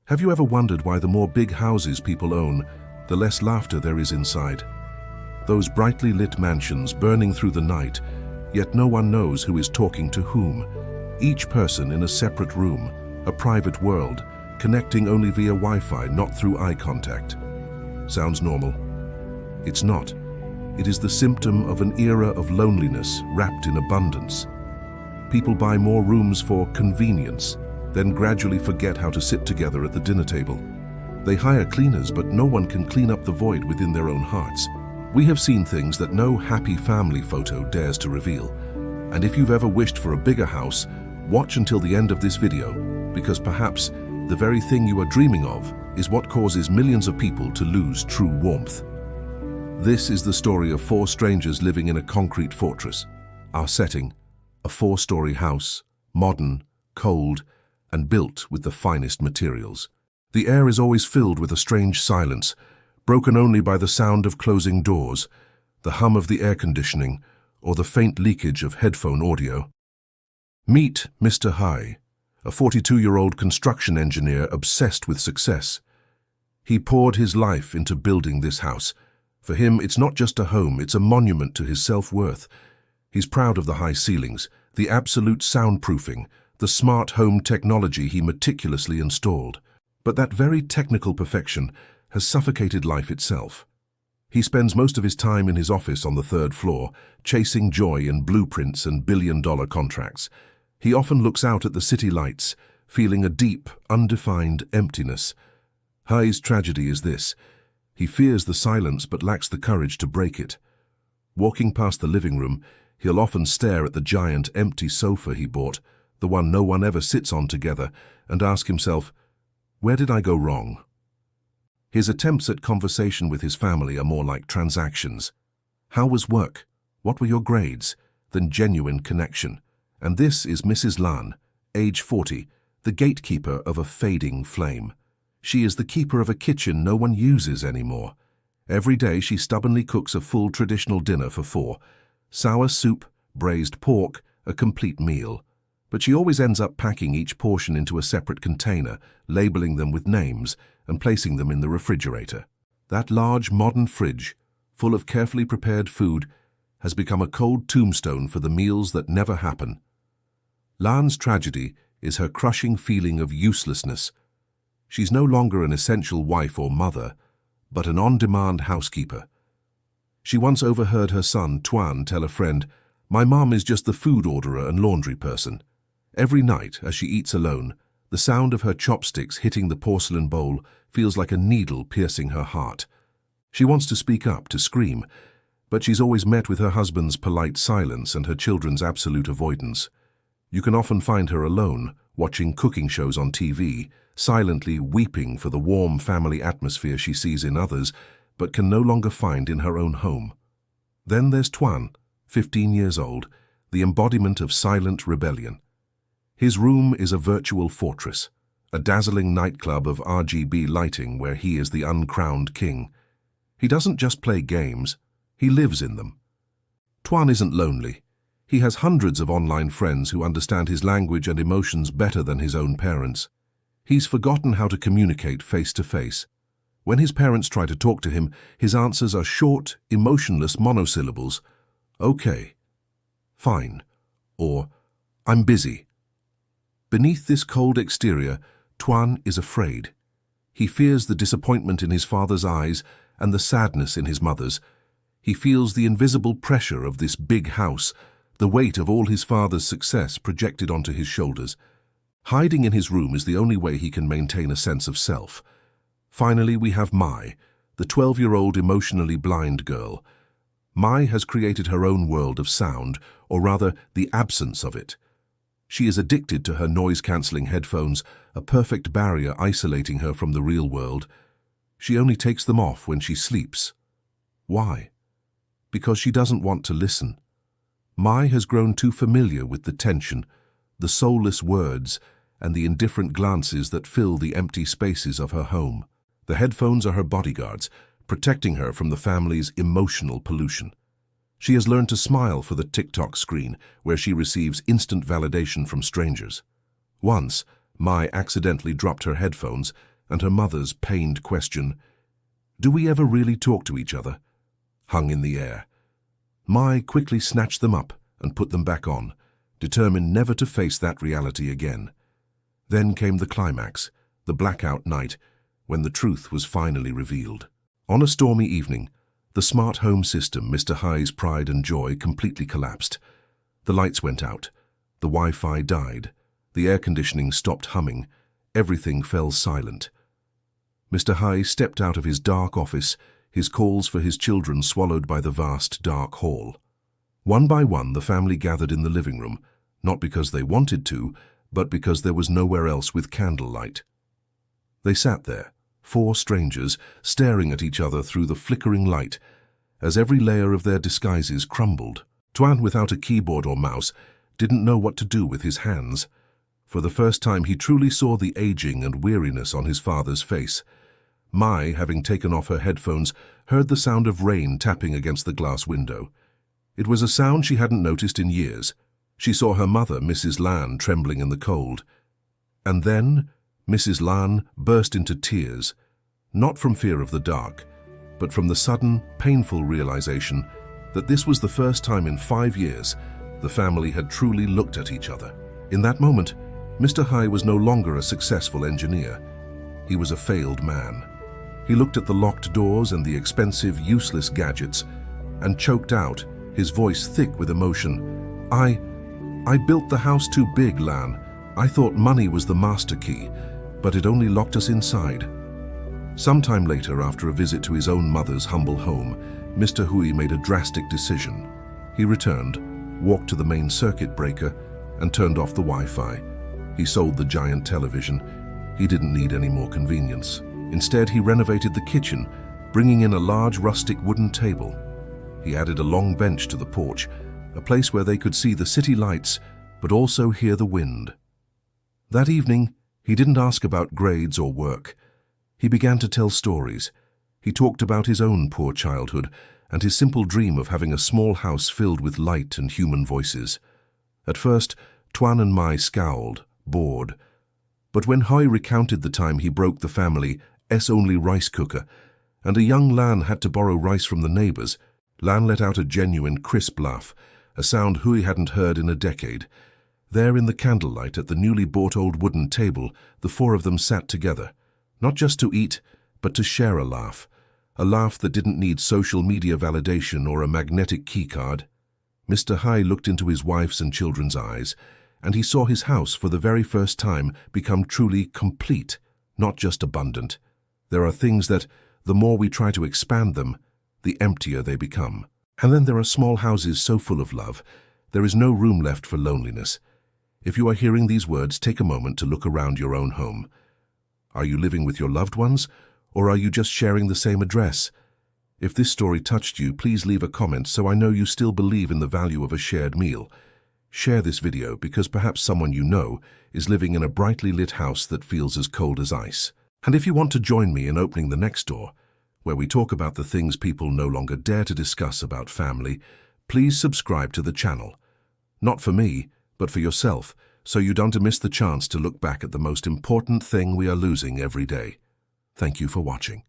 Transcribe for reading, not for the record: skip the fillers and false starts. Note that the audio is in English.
Have you ever wondered why the more big houses people own, the less laughter there is inside? Those brightly lit mansions burning through the night, yet no one knows who is talking to whom. Each person in a separate room, a private world, connecting only via Wi-Fi, not through eye contact. Sounds normal? It's not. It is the symptom of an era of loneliness wrapped in abundance. People buy more rooms for convenience, then gradually forget how to sit together at the dinner table. They hire cleaners, but no one can clean up the void within their own hearts. We have seen things that no happy family photo dares to reveal. And if you've ever wished for a bigger house, watch until the end of this video, because perhaps the very thing you are dreaming of is what causes millions of people to lose true warmth. This is the story of four strangers living in a concrete fortress. Our setting, a 4-story house, modern, cold, and built with the finest materials. The air is always filled with a strange silence, broken only by the sound of closing doors, the hum of the air conditioning, or the faint leakage of headphone audio. Meet Mr. Hai, a 42-year-old construction engineer obsessed with success. He poured his life into building this house. For him, it's not just a home, it's a monument to his self-worth. He's proud of the high ceilings, the absolute soundproofing, the smart home technology he meticulously installed. But that very technical perfection has suffocated life itself. He spends most of his time in his office on the 3rd floor, chasing joy in blueprints and billion-dollar contracts. He often looks out at the city lights, feeling a deep, undefined emptiness. Hai's tragedy is this: he fears the silence but lacks the courage to break it. Walking past the living room, he'll often stare at the giant, empty sofa he bought, the one no one ever sits on together, and ask himself, where did I go wrong? His attempts at conversation with his family are more like transactions. How was work? What were your grades? Than genuine connection. And this is Mrs. Lan, age 40, the gatekeeper of a fading flame. She is the keeper of a kitchen no one uses anymore. Every day she stubbornly cooks a full traditional dinner for 4. Sour soup, braised pork, a complete meal. But she always ends up packing each portion into a separate container, labeling them with names, and placing them in the refrigerator. That large modern fridge, full of carefully prepared food, has become a cold tombstone for the meals that never happen. Lan's tragedy is her crushing feeling of uselessness. She's no longer an essential wife or mother, but an on-demand housekeeper. She once overheard her son, Tuan, tell a friend, "My mom is just the food orderer and laundry person." Every night, as she eats alone, the sound of her chopsticks hitting the porcelain bowl feels like a needle piercing her heart. She wants to speak up, to scream, but she's always met with her husband's polite silence and her children's absolute avoidance. You can often find her alone, watching cooking shows on TV, silently weeping for the warm family atmosphere she sees in others, but can no longer find in her own home. Then there's Tuan, 15 years old, the embodiment of silent rebellion. His room is a virtual fortress, a dazzling nightclub of RGB lighting where he is the uncrowned king. He doesn't just play games, he lives in them. Tuan isn't lonely. He has hundreds of online friends who understand his language and emotions better than his own parents. He's forgotten how to communicate face to face. When his parents try to talk to him, his answers are short, emotionless monosyllables. Okay, fine, or I'm busy. Beneath this cold exterior, Tuan is afraid. He fears the disappointment in his father's eyes and the sadness in his mother's. He feels the invisible pressure of this big house, the weight of all his father's success projected onto his shoulders. Hiding in his room is the only way he can maintain a sense of self. Finally, we have Mai, the 12-year-old emotionally blind girl. Mai has created her own world of sound, or rather, the absence of it. She is addicted to her noise-cancelling headphones, a perfect barrier isolating her from the real world. She only takes them off when she sleeps. Why? Because she doesn't want to listen. Mai has grown too familiar with the tension, the soulless words, and the indifferent glances that fill the empty spaces of her home. The headphones are her bodyguards, protecting her from the family's emotional pollution. She has learned to smile for the TikTok screen, where she receives instant validation from strangers. Once, Mai accidentally dropped her headphones, and her mother's pained question, "Do we ever really talk to each other?" hung in the air. Mai quickly snatched them up and put them back on, determined never to face that reality again. Then came the climax, the blackout night, when the truth was finally revealed. On a stormy evening, the smart home system, Mr. Hai's pride and joy, completely collapsed. The lights went out, the Wi-Fi died, the air conditioning stopped humming, everything fell silent. Mr. Hai stepped out of his dark office, his calls for his children swallowed by the vast dark hall. One by one, the family gathered in the living room, not because they wanted to, but because there was nowhere else with candlelight. They sat there, 4 strangers, staring at each other through the flickering light, as every layer of their disguises crumbled. Tuan, without a keyboard or mouse, didn't know what to do with his hands. For the first time, he truly saw the aging and weariness on his father's face. Mai, having taken off her headphones, heard the sound of rain tapping against the glass window. It was a sound she hadn't noticed in years. She saw her mother, Mrs. Lan, trembling in the cold. And then Mrs. Lan burst into tears, not from fear of the dark, but from the sudden, painful realization that this was the first time in 5 years the family had truly looked at each other. In that moment, Mr. Hai was no longer a successful engineer. He was a failed man. He looked at the locked doors and the expensive, useless gadgets and choked out, his voice thick with emotion. I built the house too big, Lan. I thought money was the master key, but it only locked us inside." Sometime later, after a visit to his own mother's humble home, Mr. Hui made a drastic decision. He returned, walked to the main circuit breaker, and turned off the Wi-Fi. He sold the giant television. He didn't need any more convenience. Instead, he renovated the kitchen, bringing in a large rustic wooden table. He added a long bench to the porch, a place where they could see the city lights, but also hear the wind. That evening, he didn't ask about grades or work. He began to tell stories. He talked about his own poor childhood and his simple dream of having a small house filled with light and human voices. At first, Tuan and Mai scowled, bored. But when Hai recounted the time he broke the family's only rice cooker, and a young Lan had to borrow rice from the neighbors, Lan let out a genuine, crisp laugh, a sound Hui hadn't heard in a decade. There in the candlelight at the newly bought old wooden table, the 4 of them sat together, not just to eat, but to share a laugh that didn't need social media validation or a magnetic keycard. Mr. Hai looked into his wife's and children's eyes, and he saw his house for the very first time become truly complete, not just abundant. There are things that, the more we try to expand them, the emptier they become. And then there are small houses so full of love, there is no room left for loneliness. If you are hearing these words, take a moment to look around your own home. Are you living with your loved ones, or are you just sharing the same address? If this story touched you, please leave a comment so I know you still believe in the value of a shared meal. Share this video because perhaps someone you know is living in a brightly lit house that feels as cold as ice. And if you want to join me in opening the next door, where we talk about the things people no longer dare to discuss about family, please subscribe to the channel. Not for me, but for yourself, so you don't miss the chance to look back at the most important thing we are losing every day. Thank you for watching.